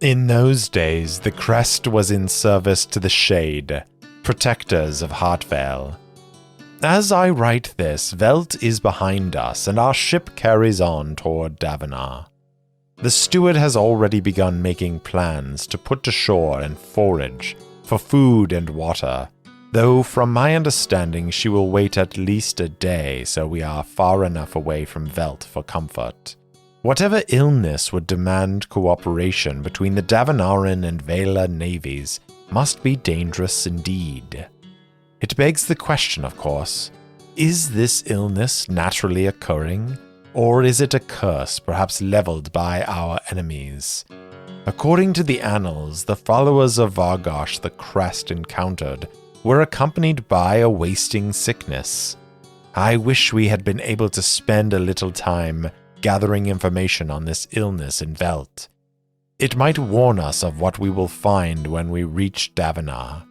In those days, the crest was in service to the Shade, protectors of Heartvale. As I write this, Velt is behind us, and our ship carries on toward Davenar. The steward has already begun making plans to put to shore and forage for food and water, though from my understanding she will wait at least a day so we are far enough away from Velt for comfort. Whatever illness would demand cooperation between the Davenaran and Vela navies must be dangerous indeed. It begs the question, of course, is this illness naturally occurring, or is it a curse perhaps leveled by our enemies? According to the annals, the followers of Vargosh the Crest encountered were accompanied by a wasting sickness. I wish we had been able to spend a little time gathering information on this illness in Velt. It might warn us of what we will find when we reach Davenar.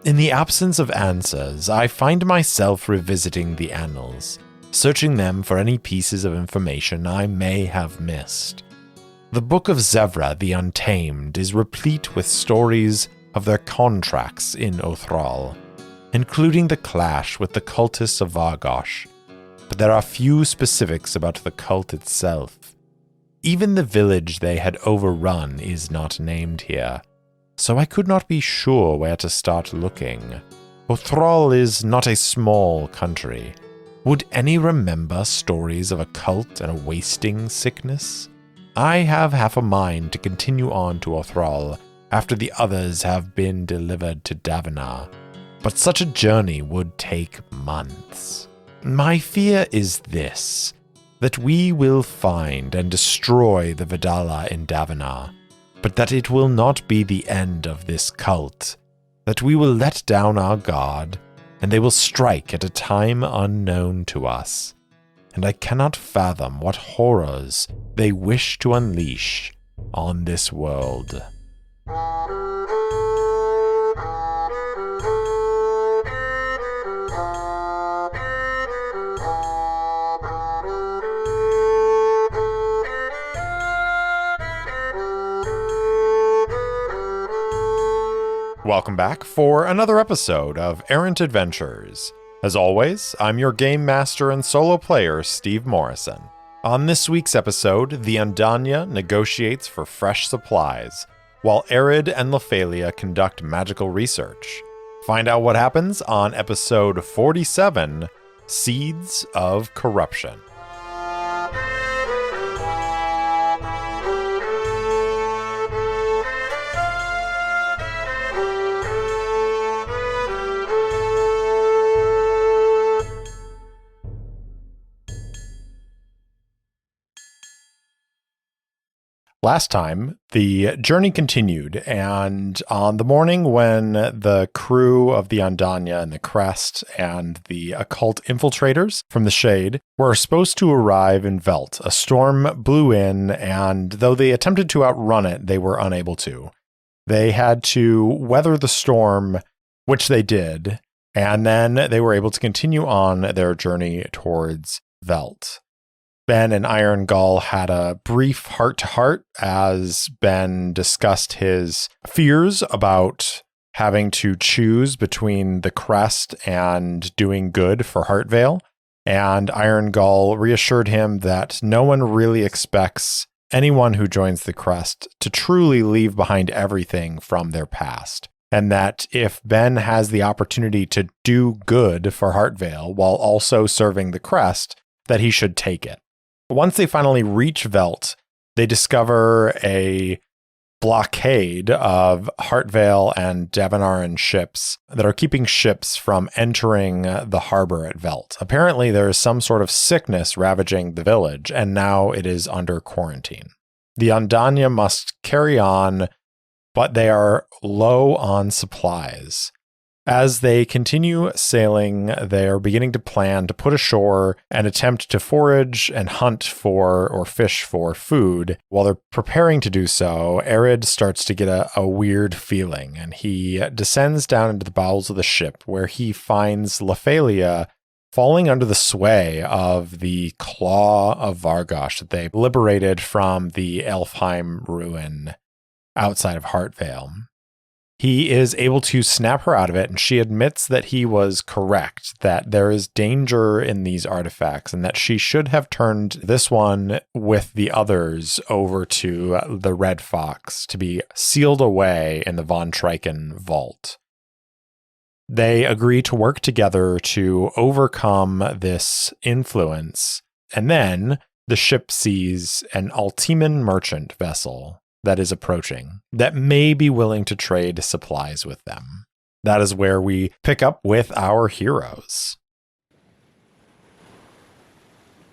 In the absence of answers, I find myself revisiting the annals, searching them for any pieces of information I may have missed. The Book of Zevra the Untamed is replete with stories of their contracts in Othral, including the clash with the cultists of Vargosh, but there are few specifics about the cult itself. Even the village they had overrun is not named here, so I could not be sure where to start looking. Othral is not a small country. Would any remember stories of a cult and a wasting sickness? I have half a mind to continue on to Othral after the others have been delivered to Davenar, but such a journey would take months. My fear is this, that we will find and destroy the Vidala in Davenar, but that it will not be the end of this cult, that we will let down our guard, and they will strike at a time unknown to us, and I cannot fathom what horrors they wish to unleash on this world. Welcome back for another episode of Errant Adventures. As always, I'm your game master and solo player, Steve Morrison. On this week's episode, the Andania negotiates for fresh supplies, while Arid and Lephalia conduct magical research. Find out what happens on episode 47, Seeds of Corruption. Last time, the journey continued, and on the morning when the crew of the Andania and the Crest and the occult infiltrators from the Shade were supposed to arrive in Velt, a storm blew in, and though they attempted to outrun it, they were unable to. They had to weather the storm, which they did, and then they were able to continue on their journey towards Velt. Ben and Iron Gull had a brief heart-to-heart as Ben discussed his fears about having to choose between the Crest and doing good for Heartvale, and Iron Gull reassured him that no one really expects anyone who joins the Crest to truly leave behind everything from their past, and that if Ben has the opportunity to do good for Heartvale while also serving the Crest, that he should take it. Once they finally reach Velt, they discover a blockade of Heartvale and Davenaran ships that are keeping ships from entering the harbor at Velt. Apparently, there is some sort of sickness ravaging the village, and now it is under quarantine. The Andania must carry on, but they are low on supplies. As they continue sailing, they are beginning to plan to put ashore and attempt to forage and hunt for or fish for food. While they're preparing to do so, Arid starts to get a weird feeling, and he descends down into the bowels of the ship, where he finds Lephalia falling under the sway of the claw of Vargosh that they liberated from the Elfheim ruin. outside of Heartvale. He is able to snap her out of it, and she admits that he was correct, that there is danger in these artifacts, and that she should have turned this one with the others over to the Red Fox to be sealed away in the Von Triken vault. They agree to work together to overcome this influence, and then the ship sees an Ultiman merchant vessel that is approaching, that may be willing to trade supplies with them. That is where we pick up with our heroes.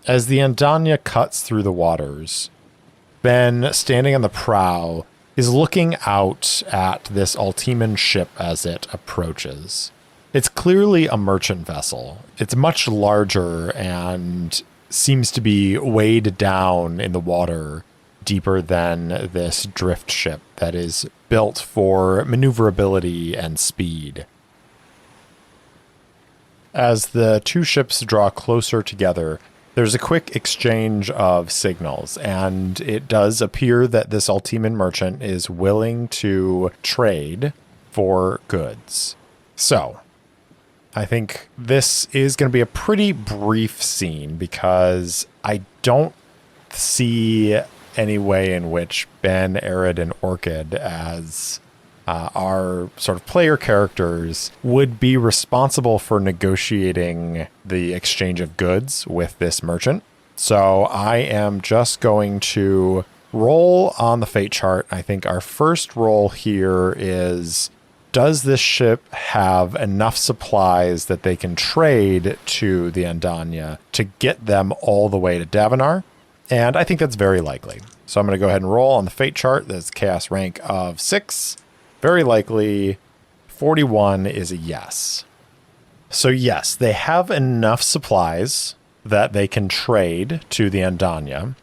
As the Andania cuts through the waters, Ben, standing on the prow, is looking out at this Ultiman ship as it approaches. It's clearly a merchant vessel. It's much larger and seems to be weighed down in the water deeper than this drift ship that is built for maneuverability and speed. As the two ships draw closer together, there's a quick exchange of signals, and it does appear that this Ultiman merchant is willing to trade for goods. So, I think this is going to be a pretty brief scene because I don't see any way in which Ben, Arid, and Orchid as our sort of player characters would be responsible for negotiating the exchange of goods with this merchant. So I am just going to roll on the fate chart. I think our first roll here is, does this ship have enough supplies that they can trade to the Andania to get them all the way to Davenar? And I think that's very likely. So I'm going to go ahead and roll on the fate chart. That's chaos rank of 6. Very likely 41 is a yes. So yes, they have enough supplies that they can trade to the Andania.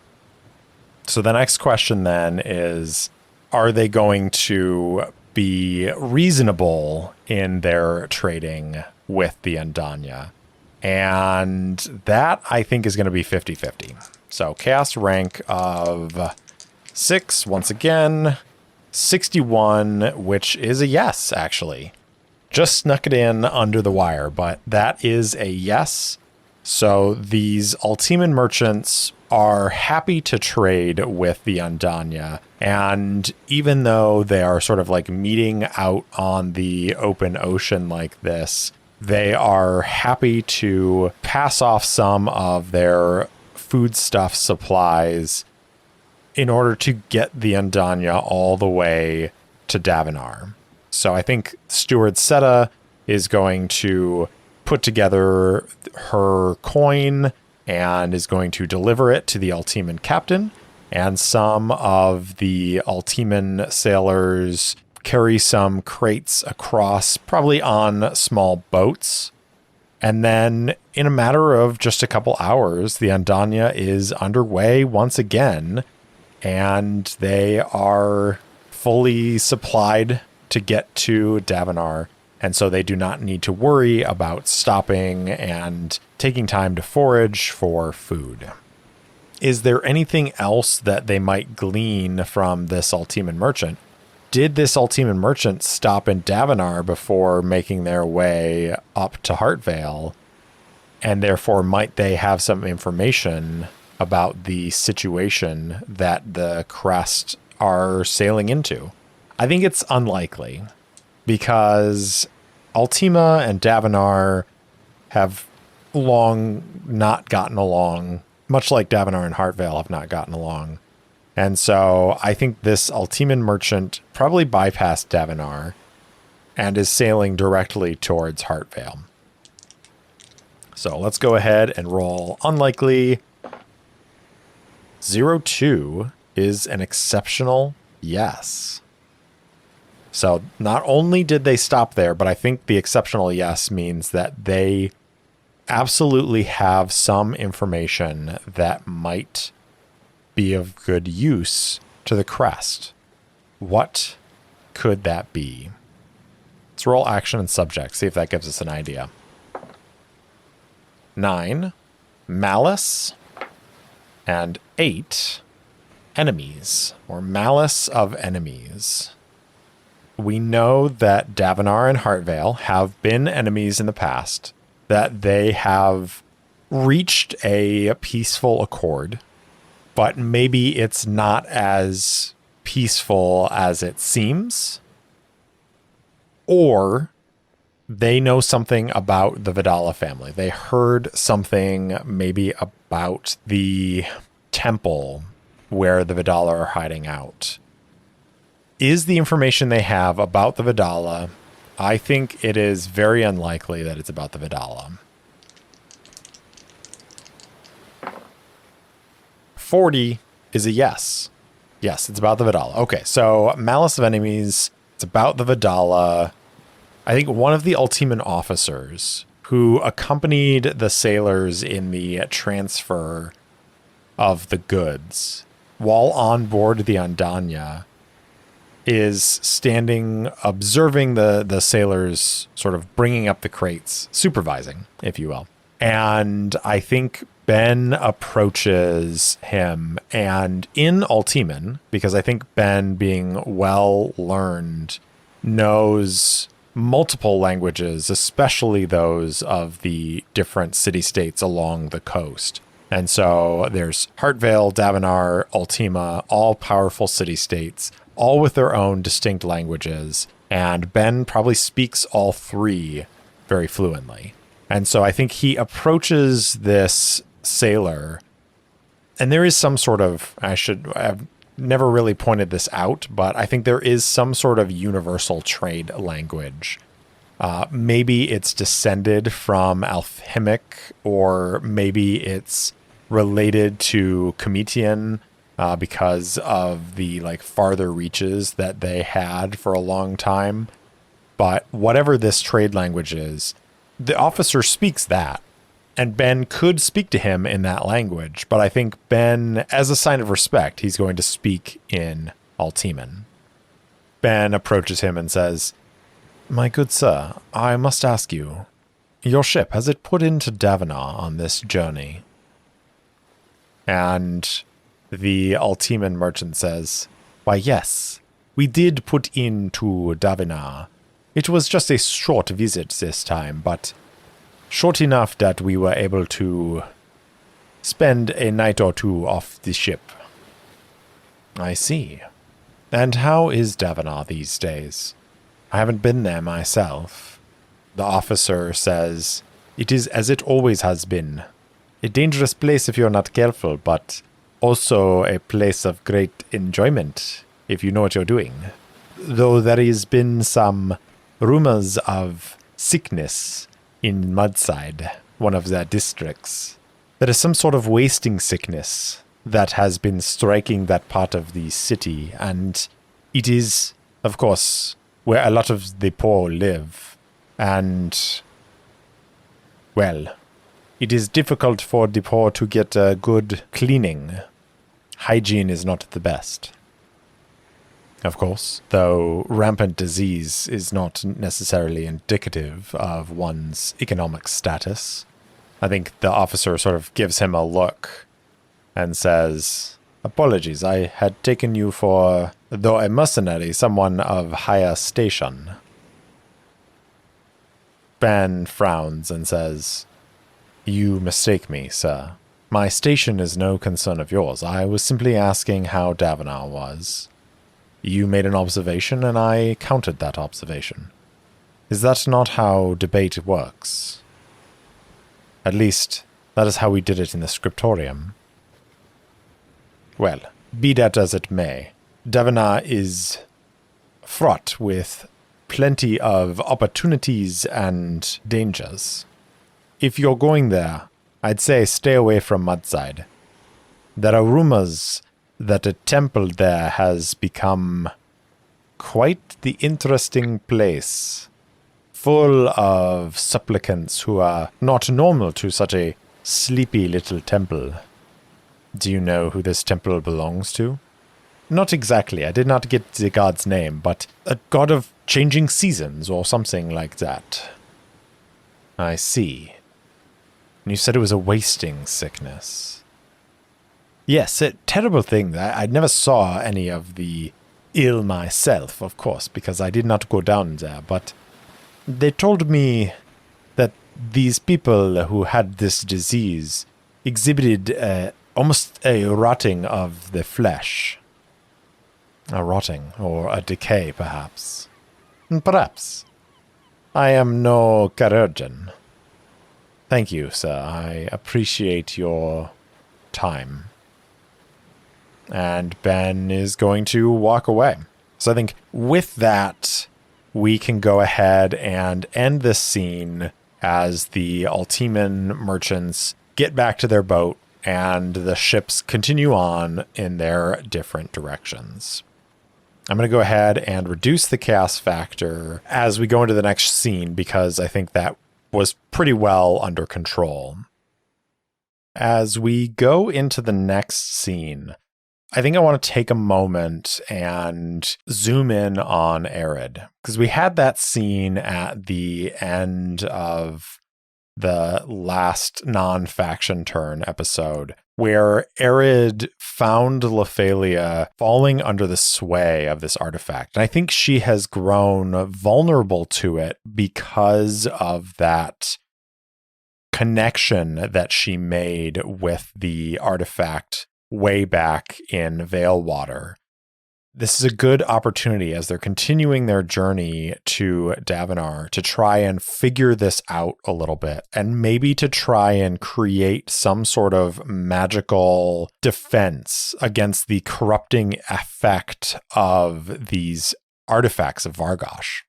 So the next question then is, are they going to be reasonable in their trading with the Andania? And that I think is going to be 50-50. So chaos rank of 6, once again, 61, which is a yes, actually. Just snuck it in under the wire, but that is a yes. So these Ultiman merchants are happy to trade with the Andania. And even though they are sort of like meeting out on the open ocean like this, they are happy to pass off some of their foodstuff supplies in order to get the Andania all the way to Davenar. So I think Steward Seta is going to put together her coin and is going to deliver it to the Ultiman captain, and some of the Ultiman sailors carry some crates across, probably on small boats. And then in a matter of just a couple hours, the Andania is underway once again, and they are fully supplied to get to Davenar. And so they do not need to worry about stopping and taking time to forage for food. Is there anything else that they might glean from this Ultiman merchant? Did this Ultiman merchant stop in Davenar before making their way up to Heartvale? And therefore, might they have some information about the situation that the Crest are sailing into? I think it's unlikely, because Ultima and Davenar have long not gotten along, much like Davenar and Heartvale have not gotten along. And so I think this Ultiman merchant probably bypassed Davenar and is sailing directly towards Heartvale. So let's go ahead and roll unlikely. 02 is an exceptional yes. So not only did they stop there, but I think the exceptional yes means that they absolutely have some information that might be of good use to the Crest. What could that be? Let's roll action and subject, see if that gives us an idea. 9, malice, and 8, enemies, or malice of enemies. We know that Davenar and Heartvale have been enemies in the past, that they have reached a peaceful accord, but maybe it's not as peaceful as it seems. Or they know something about the Vidala family. They heard something maybe about the temple where the Vidala are hiding out. Is the information they have about the Vidala? I think it is very unlikely that it's about the Vidala. 40 is a yes. Yes, it's about the Vidala. Okay, so Malice of Enemies, it's about the Vidala. I think one of the Ultiman officers who accompanied the sailors in the transfer of the goods while on board the Andania is standing, observing the sailors sort of bringing up the crates, supervising, if you will. And I think Ben approaches him, and in Ultiman, because I think Ben, being well learned, knows multiple languages, especially those of the different city-states along the coast. And so there's Heartvale, Davenar, Ultima, all powerful city-states, all with their own distinct languages, and Ben probably speaks all three very fluently. And so I think he approaches this sailor, and there is some sort of, I've never really pointed this out, but I think there is some sort of universal trade language. Maybe it's descended from Alchemic, or maybe it's related to Comitian, because of the farther reaches that they had for a long time. But whatever this trade language is, the officer speaks that, and Ben could speak to him in that language. But I think Ben, as a sign of respect, he's going to speak in Ultiman. Ben approaches him and says, "My good sir, I must ask you, your ship, has it put into Davenar on this journey?" And the Ultiman merchant says, "Why, yes, we did put into Davenar. It was just a short visit this time, but short enough that we were able to spend a night or two off the ship." "I see. And how is Davenar these days? I haven't been there myself." The officer says, "It is as it always has been. A dangerous place if you're not careful, but also a place of great enjoyment if you know what you're doing. Though there has been some rumors of sickness in Mudside, one of their districts. There is some sort of wasting sickness that has been striking that part of the city, and it is, of course, where a lot of the poor live. And, well, it is difficult for the poor to get a good cleaning. Hygiene is not the best. Of course, though rampant disease is not necessarily indicative of one's economic status." I think the officer sort of gives him a look and says, "Apologies, I had taken you for, though a mercenary, someone of higher station." Ben frowns and says, "You mistake me, sir. My station is no concern of yours. I was simply asking how Davenar was. You made an observation, and I countered that observation. Is that not how debate works? At least, that is how we did it in the scriptorium." Well, be that as it may, Davenar is fraught with plenty of opportunities and dangers. If you're going there, I'd say stay away from Mudside. There are rumors that a temple there has become quite the interesting place, full of supplicants who are not normal to such a sleepy little temple. Do you know who this temple belongs to? Not exactly, I did not get the god's name, but a god of changing seasons or something like that. I see. And you said it was a wasting sickness. Yes, a terrible thing. I never saw any of the ill myself, of course, because I did not go down there, but they told me that these people who had this disease exhibited almost a rotting of the flesh. A rotting, or a decay, perhaps. Perhaps. I am no chirurgeon. Thank you, sir. I appreciate your time. And Ben is going to walk away. So I think with that, we can go ahead and end this scene as the Altiman merchants get back to their boat and the ships continue on in their different directions. I'm going to go ahead and reduce the chaos factor as we go into the next scene because I think that was pretty well under control. As we go into the next scene, I think I want to take a moment and zoom in on Arid, because we had that scene at the end of the last non-faction turn episode where Arid found Lephalia falling under the sway of this artifact. And I think she has grown vulnerable to it because of that connection that she made with the artifact way back in Veilwater. This is a good opportunity as they're continuing their journey to Davenar to try and figure this out a little bit and maybe to try and create some sort of magical defense against the corrupting effect of these artifacts of Vargosh.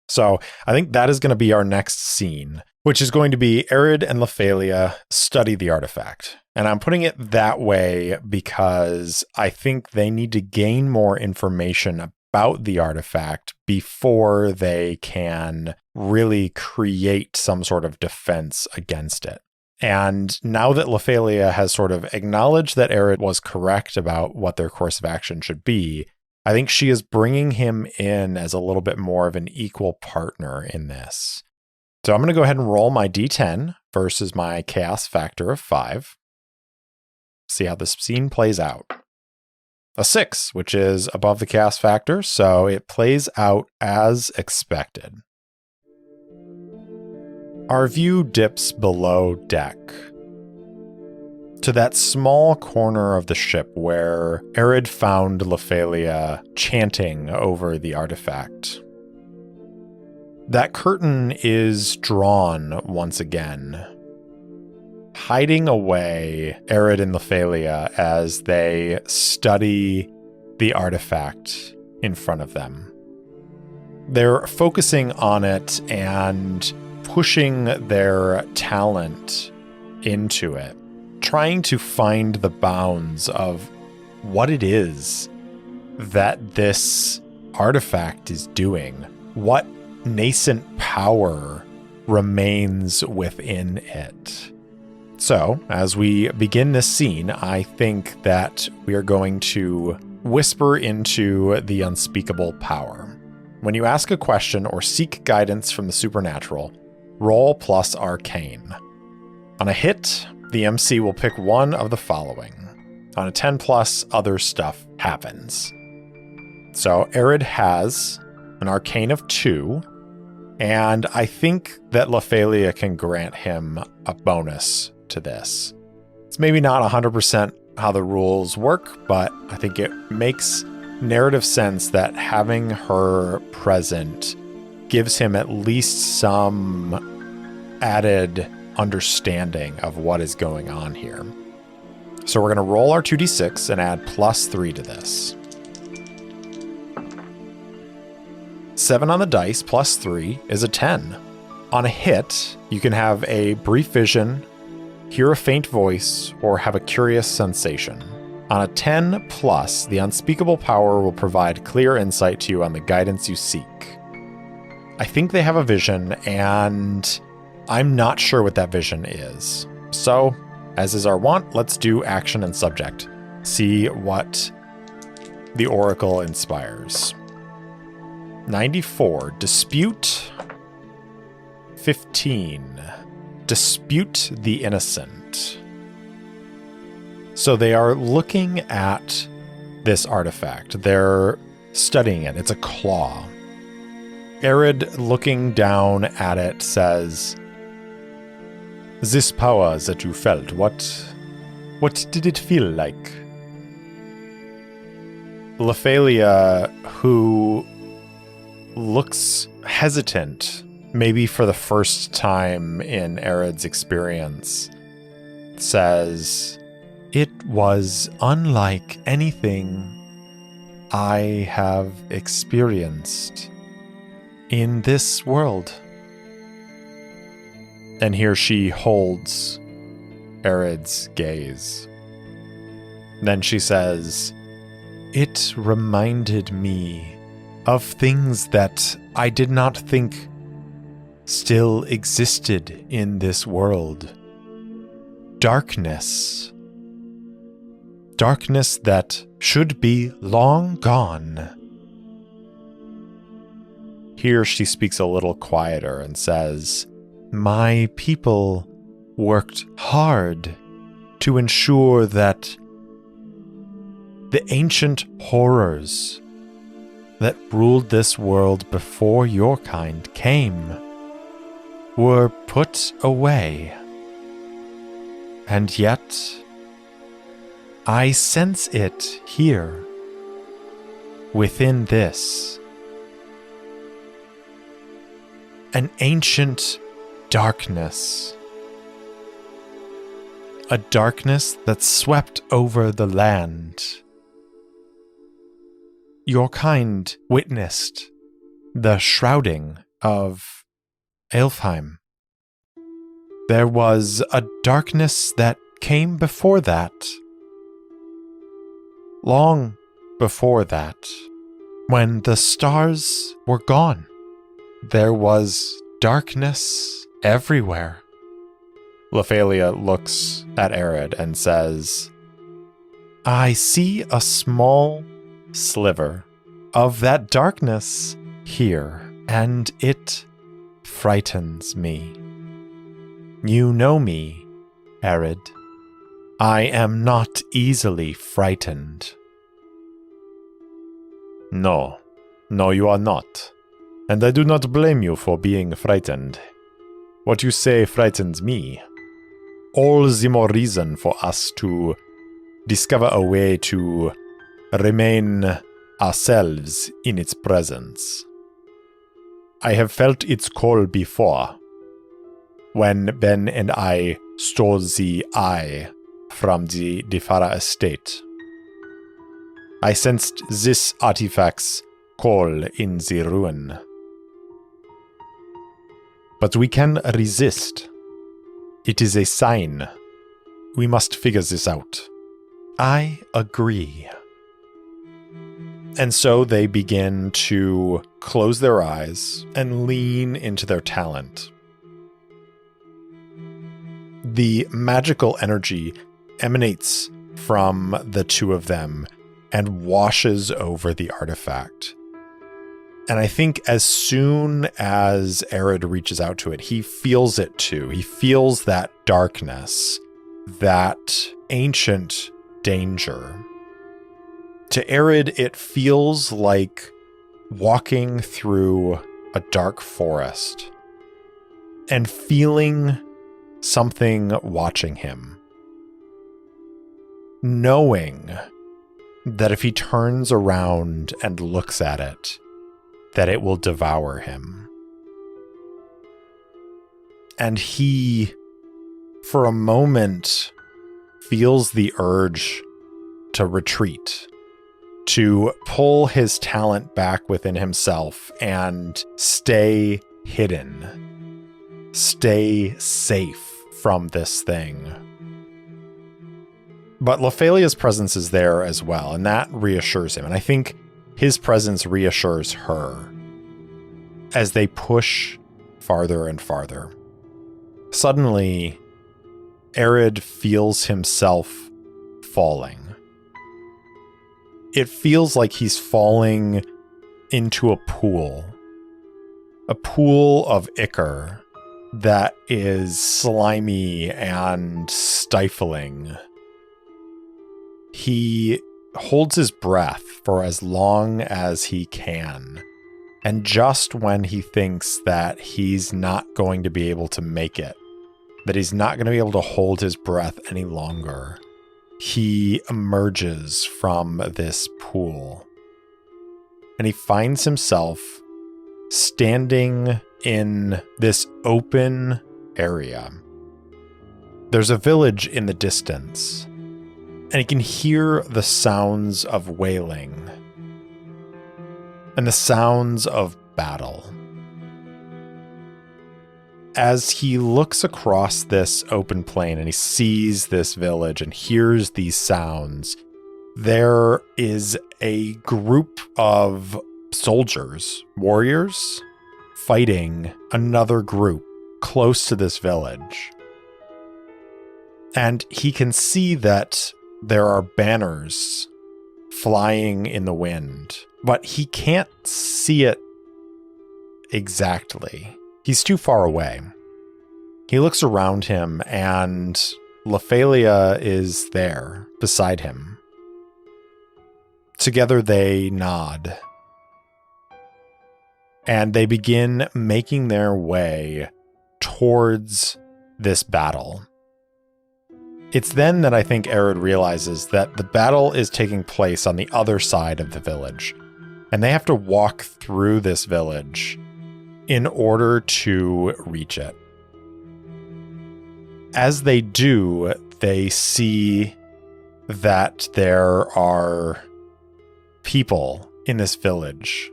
So I think that is going to be our next scene, which is going to be Arid and Lephalia study the artifact. And I'm putting it that way because I think they need to gain more information about the artifact before they can really create some sort of defense against it. And now that Lephalia has sort of acknowledged that Arid was correct about what their course of action should be, I think she is bringing him in as a little bit more of an equal partner in this. So I'm going to go ahead and roll my D10 versus my chaos factor of 5. See how this scene plays out. A 6, which is above the chaos factor, so it plays out as expected. Our view dips below deck to that small corner of the ship where Arid found Lephalia chanting over the artifact. That curtain is drawn once again, hiding away Arid and Lephalia as they study the artifact in front of them. They're focusing on it and pushing their talent into it, trying to find the bounds of what it is that this artifact is doing, what nascent power remains within it. So, as we begin this scene, I think that we are going to whisper into the unspeakable power. When you ask a question or seek guidance from the supernatural, roll plus arcane. On a hit, the MC will pick one of the following. On a 10 plus, other stuff happens. So Arid has an arcane of 2, and I think that Lephalia can grant him a bonus to this. It's maybe not 100% how the rules work, but I think it makes narrative sense that having her present gives him at least some added understanding of what is going on here. So we're going to roll our 2d6 and add plus 3 to this. 7 on the dice plus 3 is a 10. On a hit, you can have a brief vision, hear a faint voice, or have a curious sensation. On a 10 plus, the unspeakable power will provide clear insight to you on the guidance you seek. I think they have a vision, and I'm not sure what that vision is. So, as is our wont, let's do action and subject. See what the Oracle inspires. 94, dispute. 15, dispute the innocent. So they are looking at this artifact. They're studying it. It's a claw. Arid, looking down at it, says, "This power that you felt, what did it feel like?" Lephalia, who looks hesitant, maybe for the first time in Arid's experience, says, "It was unlike anything I have experienced in this world." And here she holds Arid's gaze. Then she says, "It reminded me of things that I did not think still existed in this world. Darkness. Darkness that should be long gone." Here she speaks a little quieter and says, "My people worked hard to ensure that the ancient horrors that ruled this world before your kind came were put away. And yet, I sense it here, within this. An ancient darkness. A darkness that swept over the land. Your kind witnessed the shrouding of Elfheim. There was a darkness that came before that. Long before that, when the stars were gone, there was darkness everywhere." Lephalia looks at Arid and says, "I see a small sliver of that darkness here, and it frightens me. You know me, Arid. I am not easily frightened." No, you are not. And I do not blame you for being frightened. What you say frightens me. All the more reason for us to discover a way to remain ourselves in its presence. I have felt its call before, when Ben and I stole the eye from the Defara estate. I sensed this artifact's call in the ruin. But we can resist. It is a sign. We must figure this out. I agree. And so they begin to close their eyes and lean into their talent. The magical energy emanates from the two of them and washes over the artifact. And I think as soon as Arid reaches out to it, he feels it too. He feels that darkness, that ancient danger. To Arid, it feels like walking through a dark forest and feeling something watching him. Knowing that if he turns around and looks at it, that it will devour him. And he, for a moment, feels the urge to retreat, to pull his talent back within himself and stay hidden, stay safe from this thing. But Lephalia's presence is there as well, and that reassures him. And I think his presence reassures her as they push farther and farther. Suddenly, Arid feels himself falling. It feels like he's falling into a pool of ichor that is slimy and stifling. He holds his breath for as long as he can. And just when he thinks that he's not going to be able to make it, that he's not going to be able to hold his breath any longer, he emerges from this pool. And he finds himself standing in this open area. There's a village in the distance, and he can hear the sounds of wailing and the sounds of battle. As he looks across this open plain and he sees this village and hears these sounds, there is a group of soldiers, warriors, fighting another group close to this village. And he can see that there are banners flying in the wind, but he can't see it exactly. He's too far away. He looks around him, and Lephalia is there beside him. Together they nod, and they begin making their way towards this battle. It's then that I think Arid realizes that the battle is taking place on the other side of the village, and they have to walk through this village in order to reach it. As they do, they see that there are people in this village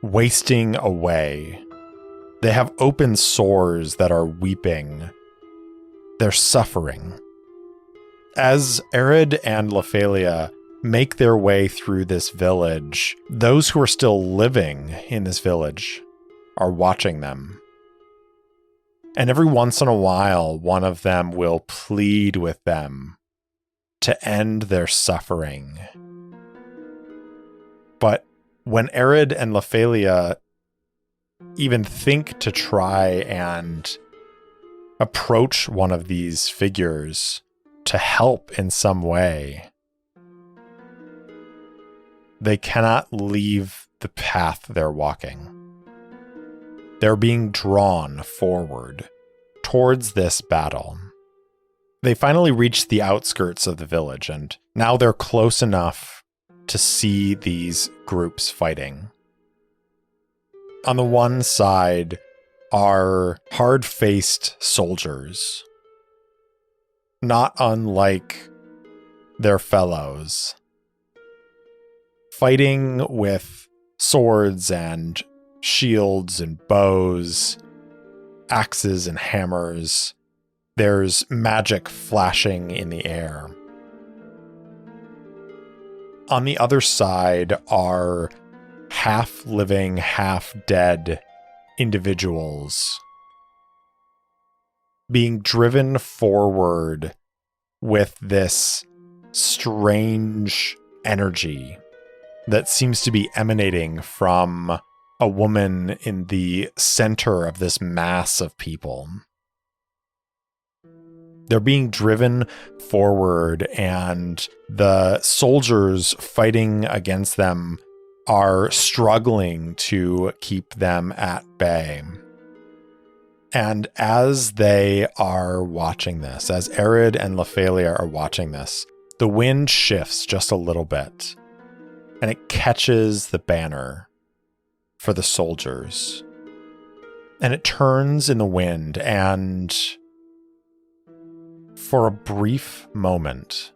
wasting away. They have open sores that are weeping. They're suffering. As Arid and Lephalia make their way through this village, those who are still living in this village are watching them. And every once in a while, one of them will plead with them to end their suffering. But when Arid and Lephalia even think to try and approach one of these figures to help in some way, they cannot leave the path they're walking. They're being drawn forward towards this battle. They finally reach the outskirts of the village, and now they're close enough to see these groups fighting. On the one side are hard-faced soldiers, not unlike their fellows, fighting with swords and shields and bows, axes and hammers. There's magic flashing in the air. On the other side are half-living, half-dead individuals being driven forward with this strange energy that seems to be emanating from a woman in the center of this mass of people. They're being driven forward, and the soldiers fighting against them are struggling to keep them at bay. And as they are watching this, as Arid and Lephalia are watching this, the wind shifts just a little bit, and it catches the banner for the soldiers. And it turns in the wind, and for a brief moment,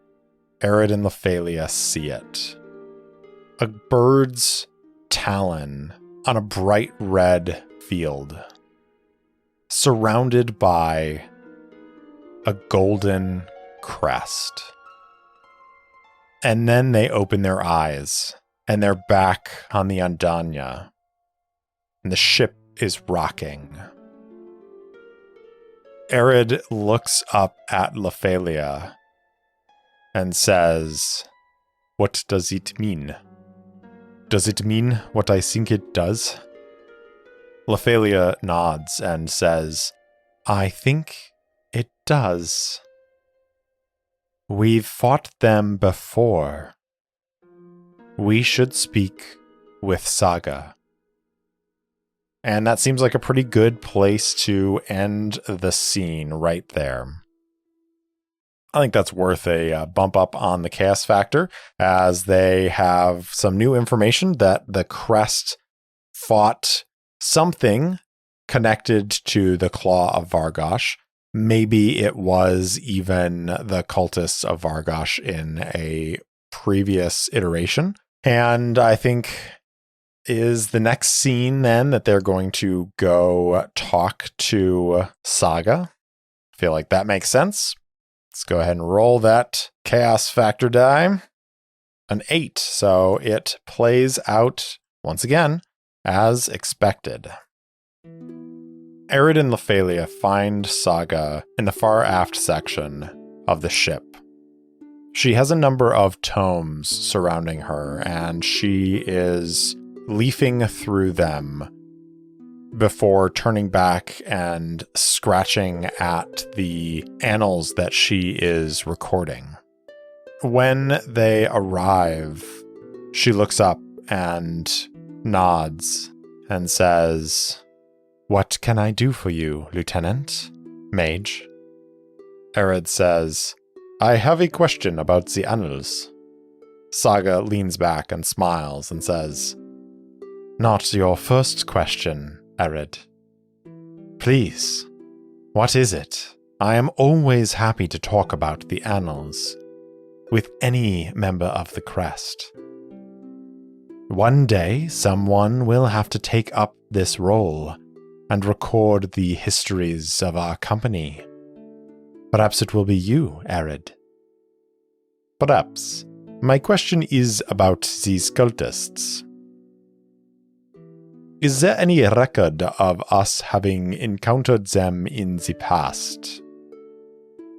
Arid and Lephalia see it. A bird's talon on a bright red field, surrounded by a golden crest. And then they open their eyes, and they're back on the Andania, and the ship is rocking. Arid looks up at Lephalia and says, "What does it mean? Does it mean what I think it does?" Lephalia nods and says, "I think it does." We've fought them before. We should speak with Saga. And that seems like a pretty good place to end the scene right there. I think that's worth a bump up on the chaos factor, as they have some new information that the crest fought something connected to the Claw of Vargosh. Maybe it was even the cultists of Vargosh in a previous iteration. And I think is the next scene then that they're going to go talk to Saga. I feel like that makes sense. Let's go ahead and roll that chaos factor die. An 8, so it plays out once again as expected. Arid and Lephalia find Saga in the far aft section of the ship. She has a number of tomes surrounding her, and she is leafing through them before turning back and scratching at the annals that she is recording. When they arrive, she looks up and nods and says, "What can I do for you, Lieutenant? Mage?" Arid says, "I have a question about the annals." Saga leans back and smiles and says, "Not your first question, Arid. Please, what is it? I am always happy to talk about the annals with any member of the Crest. One day, someone will have to take up this role and record the histories of our company. Perhaps it will be you, Arid." "Perhaps. My question is about these cultists. Is there any record of us having encountered them in the past?"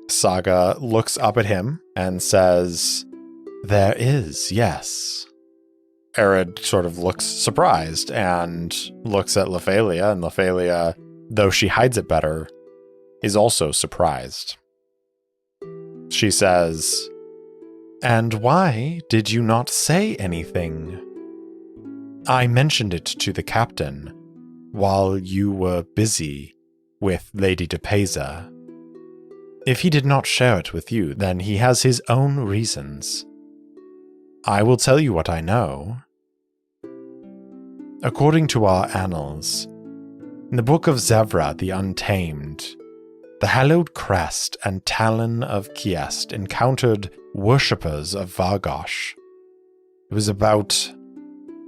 Saga looks up at him and says, "There is, yes." Arid sort of looks surprised and looks at Lephalia, and Lephalia, though she hides it better, is also surprised. She says, "And why did you not say anything? I mentioned it to the captain while you were busy with Lady DePeza. If he did not share it with you, then he has his own reasons. I will tell you what I know. According to our annals, in the Book of Zevra the Untamed, the Hallowed Crest and Talon of Kiest encountered worshippers of Vargosh. It was about..."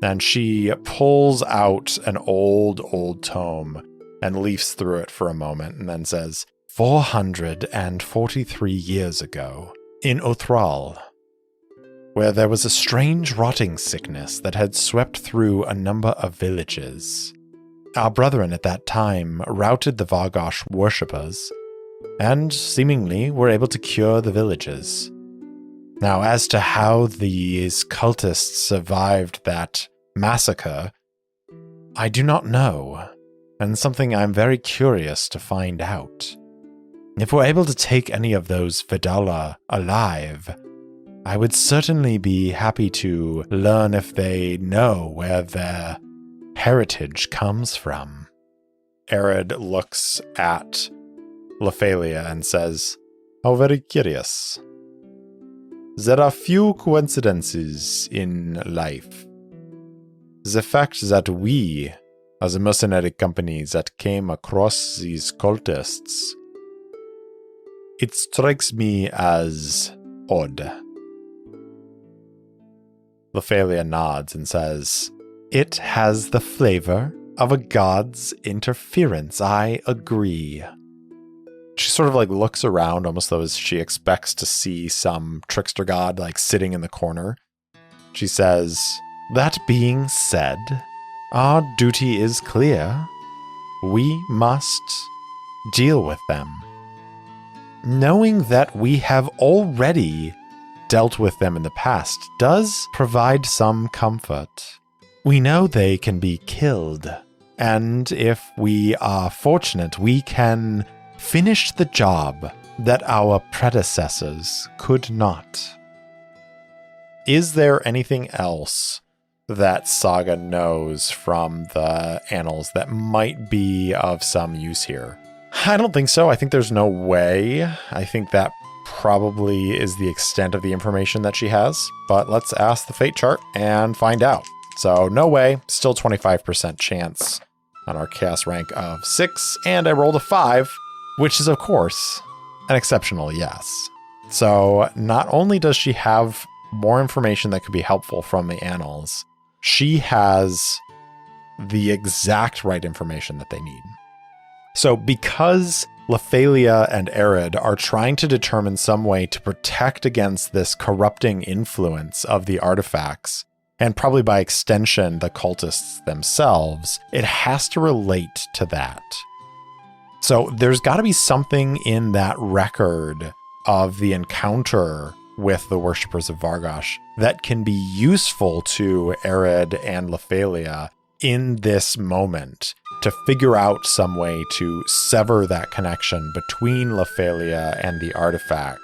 And she pulls out an old tome and leafs through it for a moment and then says, 443 years ago, in Othral, where there was a strange rotting sickness that had swept through a number of villages. Our brethren at that time routed the Vargosh worshippers, and seemingly were able to cure the villages. Now, as to how these cultists survived that massacre, I do not know, and something I'm very curious to find out. If we're able to take any of those Vidala alive, I would certainly be happy to learn if they know where their heritage comes from." Arid looks at Lephalia and says, "How very curious. There are few coincidences in life. The fact that we, as a mercenary company that came across these cultists, it strikes me as odd." Lephalia nods and says, "It has the flavor of a god's interference, I agree." She sort of looks around almost though as she expects to see some trickster god sitting in the corner. She says, "That being said, our duty is clear. We must deal with them. Knowing that we have already dealt with them in the past does provide some comfort. We know they can be killed, and if we are fortunate, we can finish the job that our predecessors could not. Is there anything else that Saga knows from the annals that might be of some use here? I don't think so. I think there's no way. I think that probably is the extent of the information that she has, but let's ask the fate chart and find out. So no way, still 25% chance on our chaos rank of 6, and I rolled a 5, which is of course an exceptional yes. So not only does she have more information that could be helpful from the annals, she has the exact right information that they need. So because Lephalia and Arid are trying to determine some way to protect against this corrupting influence of the artifacts, and probably by extension the cultists themselves, it has to relate to that. So there's got to be something in that record of the encounter with the worshippers of Vargosh that can be useful to Arid and Lephalia in this moment to figure out some way to sever that connection between Lephalia and the artifact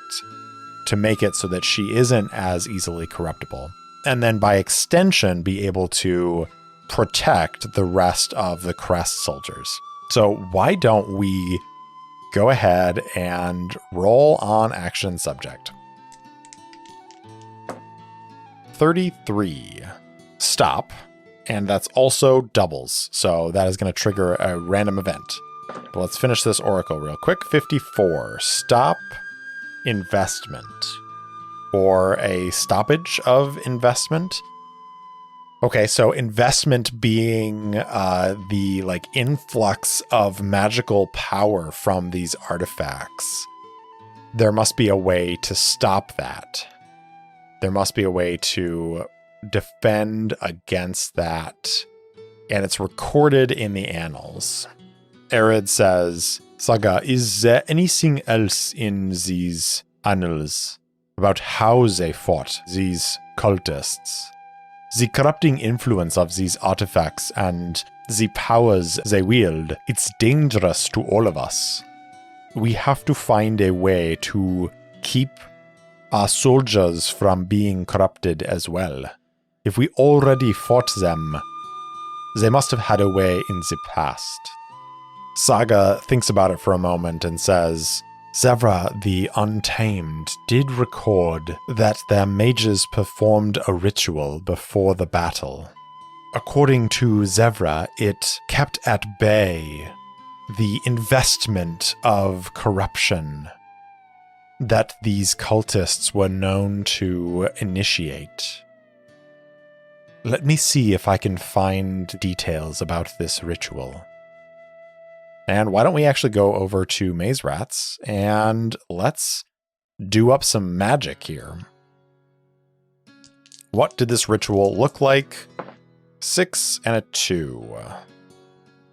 to make it so that she isn't as easily corruptible. And then by extension, be able to protect the rest of the Crest soldiers. So why don't we go ahead and roll on action subject. 33. Stop. And that's also doubles. So that is going to trigger a random event. But let's finish this oracle real quick. 54. Stop investment. Or a stoppage of investment. Okay, so investment being the influx of magical power from these artifacts. There must be a way to stop that. There must be a way to defend against that. And it's recorded in the annals. Arid says, Saga, is there anything else in these annals about how they fought these cultists? The corrupting influence of these artifacts and the powers they wield, it's dangerous to all of us. We have to find a way to keep our soldiers from being corrupted as well. If we already fought them, they must have had a way in the past. Saga thinks about it for a moment and says, Zevra the Untamed did record that their mages performed a ritual before the battle. According to Zevra, it kept at bay the investment of corruption that these cultists were known to initiate. Let me see if I can find details about this ritual. And why don't we actually go over to Maze Rats and let's do up some magic here. What did this ritual look like? 6 and a 2.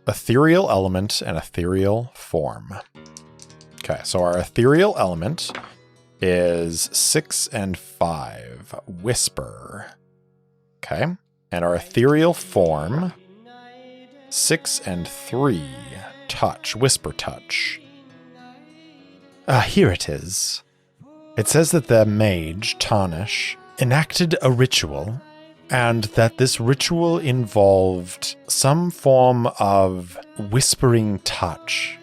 Ethereal element and ethereal form. Okay, so our ethereal element is 6 and 5. Whisper. Okay, and our ethereal form, 6 and 3. Touch, whisper touch. Here it is. It says that the mage, Tarnish, enacted a ritual, and that this ritual involved some form of whispering touch.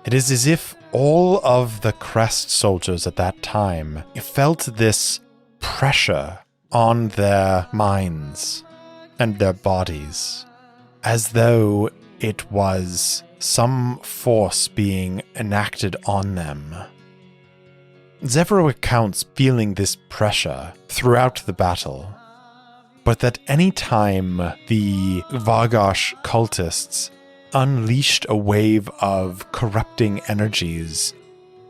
It is as if all of the Crest soldiers at that time felt this pressure on their minds and their bodies, as though it was some force being enacted on them. Zevra recounts feeling this pressure throughout the battle, but that any time the Vargosh cultists unleashed a wave of corrupting energies,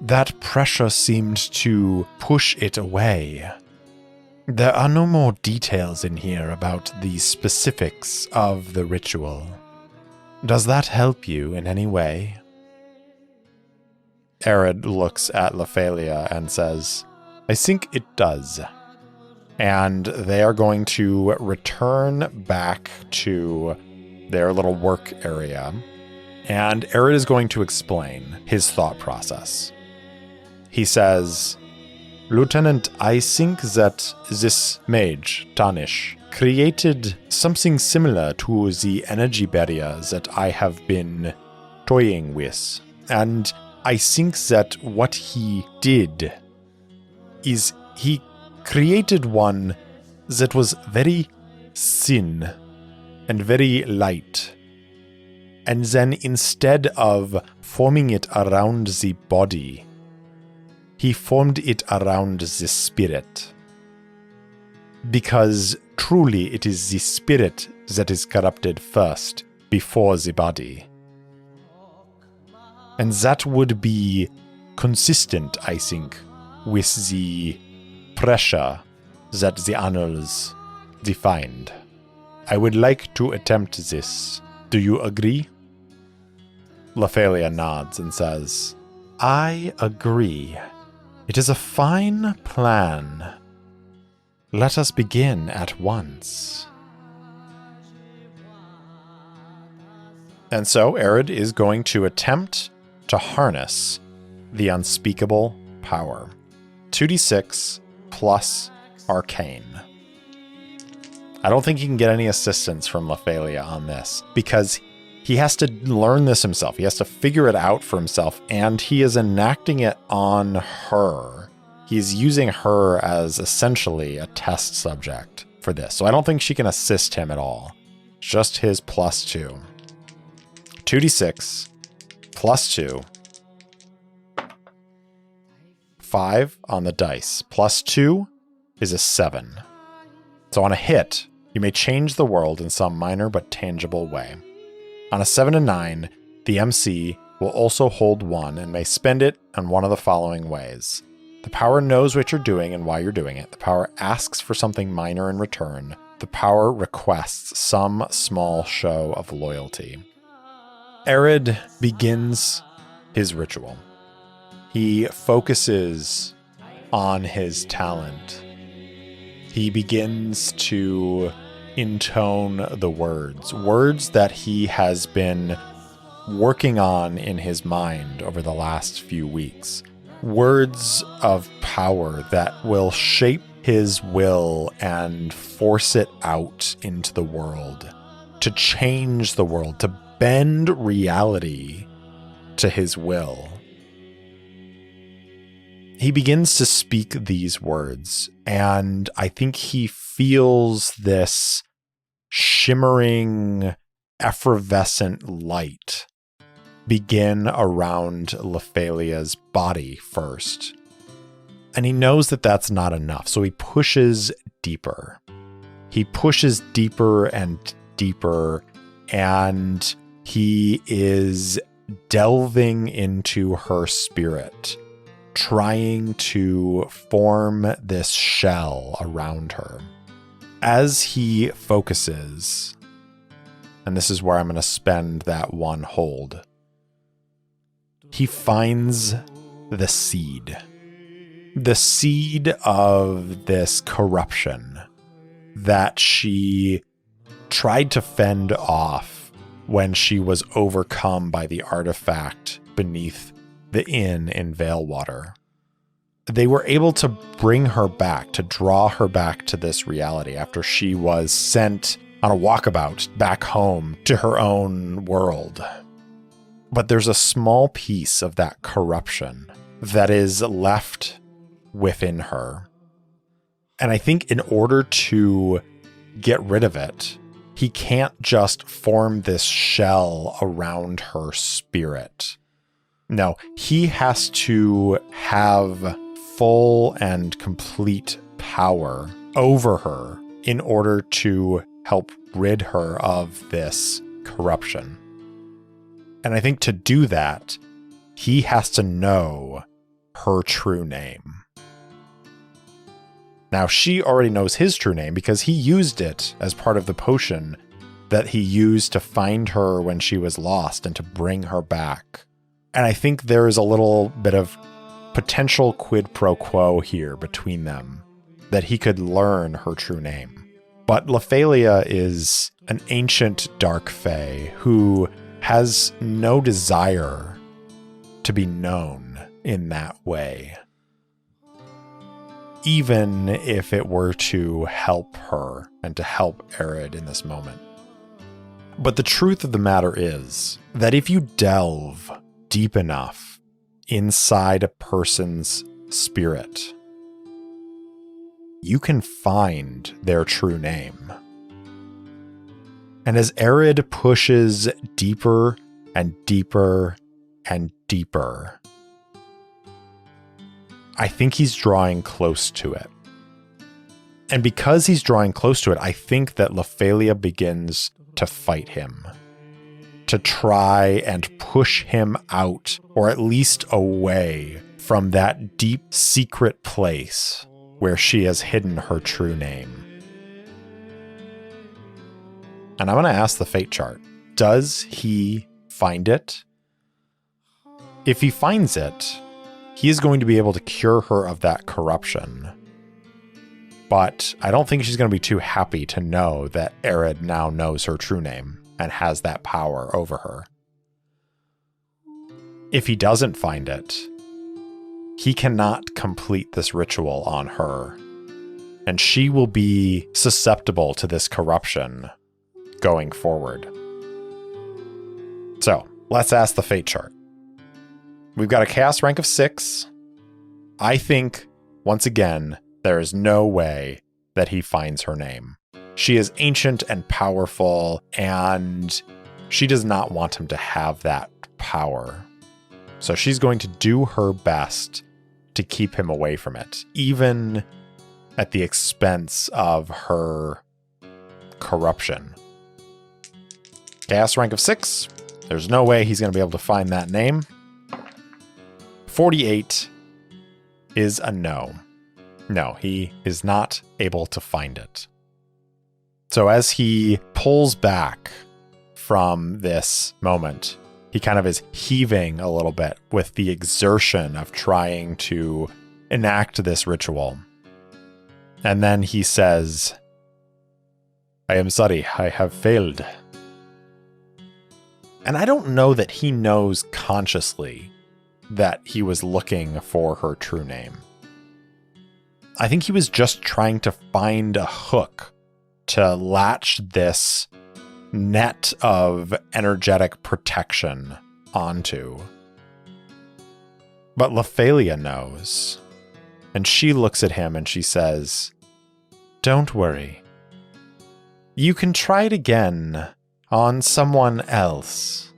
that pressure seemed to push it away. There are no more details in here about the specifics of the ritual. Does that help you in any way? Arid looks at Lephalia and says, I think it does. And they are going to return back to their little work area. And Arid is going to explain his thought process. He says, Lieutenant, I think that this mage, Tanish, created something similar to the energy barrier that I have been toying with. And I think that what he did is he created one that was very thin and very light. And then instead of forming it around the body, he formed it around the spirit. Because truly it is the spirit that is corrupted first, before the body. And that would be consistent, I think, with the pressure that the annals defined. I would like to attempt this. Do you agree? Lathalia nods and says, I agree. It is a fine plan. Let us begin at once. And so Arid is going to attempt to harness the unspeakable power. 2d6 plus arcane. I don't think he can get any assistance from Lathalia on this, because he has to learn this himself. He has to figure it out for himself, and he is enacting it on her. He's using her as essentially a test subject for this. So I don't think she can assist him at all. Just his +2. 2d6 +2. 5 on the dice. +2 is a 7. So on a hit, you may change the world in some minor but tangible way. On a 7 and 9, the MC will also hold 1 and may spend it in one of the following ways. The power knows what you're doing and why you're doing it. The power asks for something minor in return. The power requests some small show of loyalty. Arid begins his ritual. He focuses on his talent. He begins to intone the words that he has been working on in his mind over the last few weeks. Words of power that will shape his will and force it out into the world, to change the world, to bend reality to his will. He begins to speak these words, and I think he feels this shimmering, effervescent light begin around Lathalia's body first. And he knows that that's not enough, so he pushes deeper. He pushes deeper and deeper, and he is delving into her spirit, trying to form this shell around her. As he focuses, and this is where I'm going to spend that one hold, he finds the seed of this corruption that she tried to fend off when she was overcome by the artifact beneath the inn in Veilwater. They were able to bring her back, to draw her back to this reality after she was sent on a walkabout back home to her own world. But there's a small piece of that corruption that is left within her. And I think in order to get rid of it, he can't just form this shell around her spirit. No, he has to have full and complete power over her in order to help rid her of this corruption. And I think to do that, he has to know her true name. Now, she already knows his true name because he used it as part of the potion that he used to find her when she was lost and to bring her back. And I think there is a little bit of potential quid pro quo here between them, that he could learn her true name. But Lathalia is an ancient dark fae who has no desire to be known in that way. even if it were to help her and to help Arid in this moment. But the truth of the matter is that if you delve deep enough inside a person's spirit, you can find their true name. And as Arid pushes deeper and deeper and deeper, I think he's drawing close to it. And because he's drawing close to it, I think that Lephalia begins to fight him, to try and push him out, or at least away from that deep secret place where she has hidden her true name. And I'm going to ask the fate chart, does he find it? If he finds it, he is going to be able to cure her of that corruption. But I don't think she's going to be too happy to know that Arid now knows her true name and has that power over her. If he doesn't find it, he cannot complete this ritual on her, and she will be susceptible to this corruption going forward. So, let's ask the fate chart. We've got a chaos rank of 6. I think, once again, there is no way that he finds her name. She is ancient and powerful, and she does not want him to have that power. So she's going to do her best to keep him away from it, even at the expense of her corruption. Chaos rank of 6. There's no way he's going to be able to find that name. 48 is a no. No, he is not able to find it. So as he pulls back from this moment, he kind of is heaving a little bit with the exertion of trying to enact this ritual. And then he says, "I am sorry, I have failed." And I don't know that he knows consciously that he was looking for her true name. I think he was just trying to find a hook to latch this net of energetic protection onto. But Lephalia knows, and she looks at him and she says, "Don't worry. You can try it again on someone else.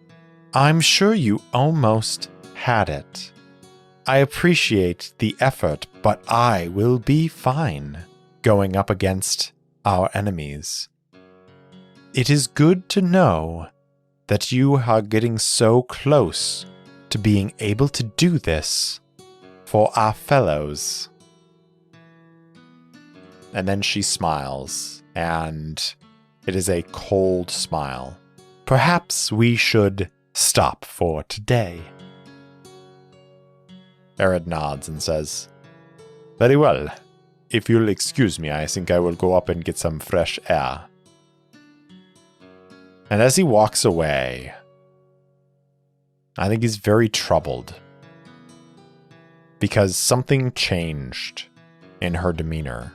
I'm sure you almost had it. I appreciate the effort, but I will be fine going up against our enemies. It is good to know that you are getting so close to being able to do this for our fellows." And then she smiles, and it is a cold smile. "Perhaps we should stop for today." Arid nods and says, "Very well. If you'll excuse me, I think I will go up and get some fresh air." And as he walks away, I think he's very troubled because something changed in her demeanor,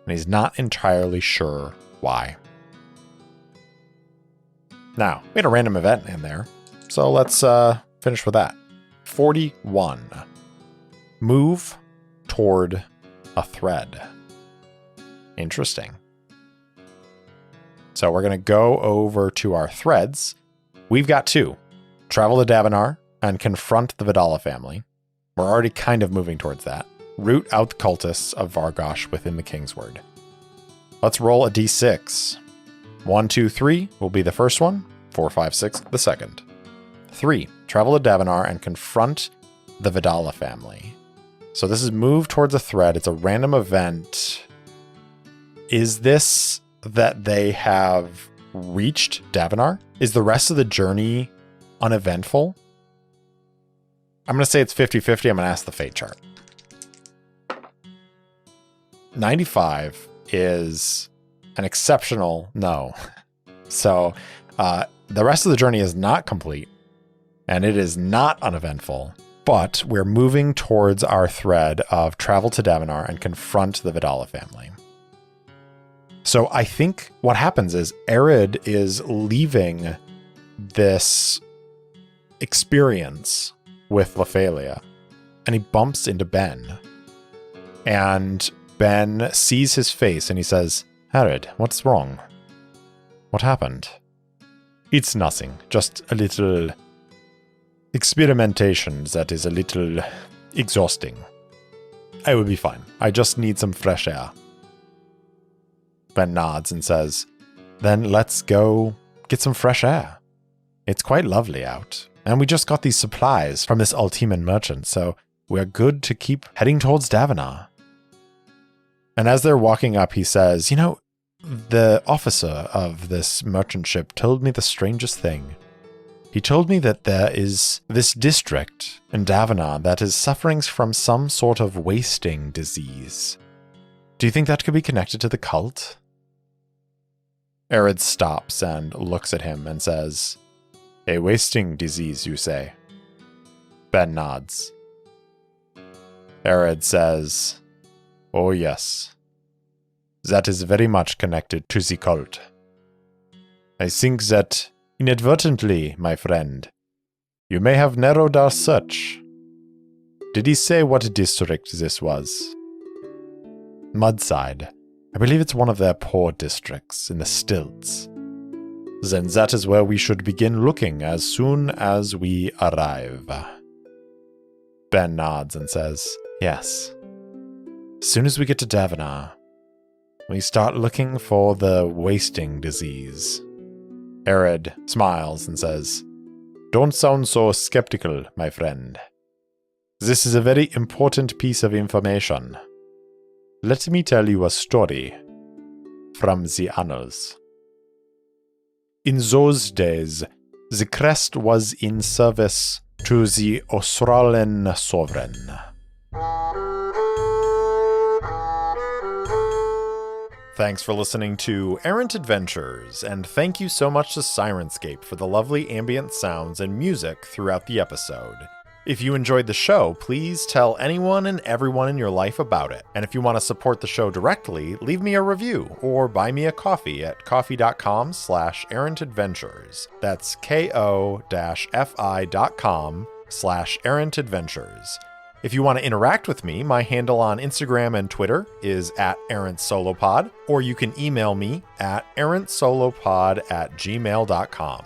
and he's not entirely sure why. Now, we had a random event in there, so let's finish with that. 41. Move toward a thread. Interesting. So we're going to go over to our threads. We've got 2. Travel to Davenar and confront the Vidala family. We're already kind of moving towards that. Root out the cultists of Vargosh within the Kingsword. Let's roll a d6. 1, 2, 3 will be the first one. 4, 5, 6 the second. 3. Travel to Davenar and confront the Vidala family. So this is move towards a thread. It's a random event. Is this that they have reached Davenar? Is the rest of the journey uneventful? I'm going to say it's 50-50. I'm going to ask the fate chart. 95 is an exceptional no. So the rest of the journey is not complete, and it is not uneventful. But we're moving towards our thread of travel to Davenar and confront the Vidala family. So I think what happens is Arid is leaving this experience with Lephalia, and he bumps into Ben. And Ben sees his face and he says, Arid, what's wrong? What happened? It's nothing, just a little experimentation that is a little exhausting. I will be fine. I just need some fresh air. Ben nods and says, then let's go get some fresh air. It's quite lovely out. And we just got these supplies from this Ultiman merchant, so we're good to keep heading towards Davenar. And as they're walking up, he says, you know, the officer of this merchant ship told me the strangest thing. He told me that there is this district in Davenar that is suffering from some sort of wasting disease. Do you think that could be connected to the cult? Arid stops and looks at him and says, a wasting disease, you say? Ben nods. Arid says, oh yes. That is very much connected to the cult. I think that inadvertently, my friend, you may have narrowed our search. Did he say what district this was? Mudside. I believe it's one of their poor districts in the stilts. Then that is where we should begin looking as soon as we arrive. Ben nods and says, yes. As soon as we get to Davenar, we start looking for the wasting disease. Arid smiles and says, don't sound so skeptical, my friend. This is a very important piece of information. Let me tell you a story from the annals. In those days, the crest was in service to the Australian sovereign. Thanks for listening to Errant Adventures, and thank you so much to Syrinscape for the lovely ambient sounds and music throughout the episode. If you enjoyed the show, please tell anyone and everyone in your life about it. And if you want to support the show directly, leave me a review or buy me a coffee at coffee.com/errantadventures. That's ko-fi.com/errantadventures. If you want to interact with me, my handle on Instagram and Twitter is @errantsolopod, or you can email me at errantsolopod@gmail.com.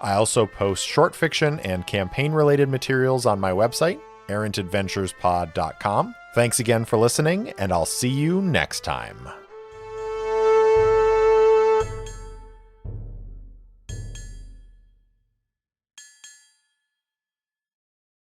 I also post short fiction and campaign-related materials on my website, errantadventurespod.com. Thanks again for listening, and I'll see you next time.